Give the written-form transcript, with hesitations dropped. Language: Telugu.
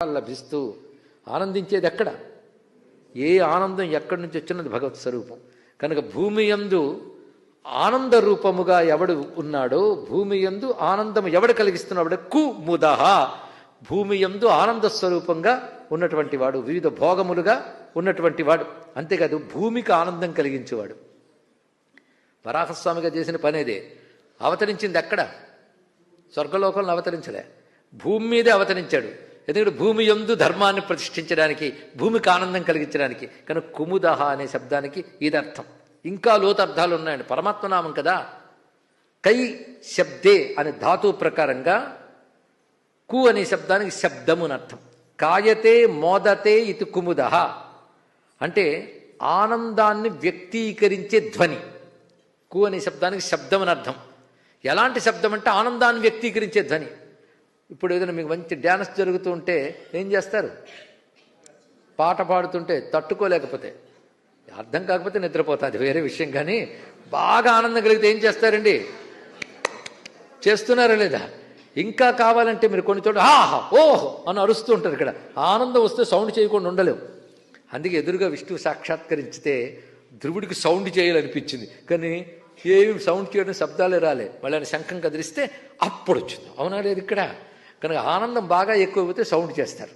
లభిస్తూ ఆనందించేది ఎక్కడ? ఏ ఆనందం ఎక్కడి నుంచి వచ్చినది? భగవత్ స్వరూపం కనుక భూమి యందు ఆనంద రూపముగా ఎవడు ఉన్నాడో, భూమి యందు ఆనందము ఎవడు కలిగిస్తున్నాడు? కుముదః, భూమి యందు ఆనంద స్వరూపంగా ఉన్నటువంటి వాడు, వివిధ భోగములుగా ఉన్నటువంటి వాడు. అంతేకాదు భూమికి ఆనందం కలిగించేవాడు. వరాహస్వామిగా చేసిన పనేదే. అవతరించింది ఎక్కడ? స్వర్గలోకంలో అవతరించలే, భూమి మీదే అవతరించాడు. ఎందుకంటే భూమి యందు ధర్మాన్ని ప్రతిష్ఠించడానికి, భూమికి ఆనందం కలిగించడానికి. కనుక కుముదః అనే శబ్దానికి ఇది అర్థం. ఇంకా లోతర్థాలు ఉన్నాయండి. పరమాత్మనామం కదా. కై శబ్దే అనే ధాతువు ప్రకారంగా కు అనే శబ్దానికి శబ్దము అని అర్థం. కాయతే మోదతే ఇది కుముదః అంటే ఆనందాన్ని వ్యక్తీకరించే ధ్వని. కు అనే శబ్దానికి శబ్దం అని అర్థం. ఎలాంటి శబ్దం అంటే ఆనందాన్ని వ్యక్తీకరించే ధ్వని. ఇప్పుడు ఏదైనా మీకు మంచి డ్యాన్స్ జరుగుతూ ఉంటే ఏం చేస్తారు? పాట పాడుతుంటే తట్టుకోలేకపోతే, అర్థం కాకపోతే నిద్రపోతుంది, వేరే విషయం. కానీ బాగా ఆనందం కలిగితే ఏం చేస్తారండి? చేస్తున్నారా లేదా? ఇంకా కావాలంటే మీరు కొన్ని చోట్ల ఆహా ఓహో అని అరుస్తూ ఉంటారు. ఇక్కడ ఆనందం వస్తే సౌండ్ చేయకుండా ఉండలేవు. అందుకే ఎదురుగా విష్ణువు సాక్షాత్కరించితే ధ్రువుడికి సౌండ్ చేయాలనిపించింది, కానీ ఏమి సౌండ్ చేయడం, శబ్దాలే రాలే. వాళ్ళని శంఖం కదిలిస్తే అప్పుడు వచ్చింది. అవునా లేదు ఇక్కడ? కనుక ఆనందం బాగా ఎక్కువ అయిపోతే సౌండ్ చేస్తారు.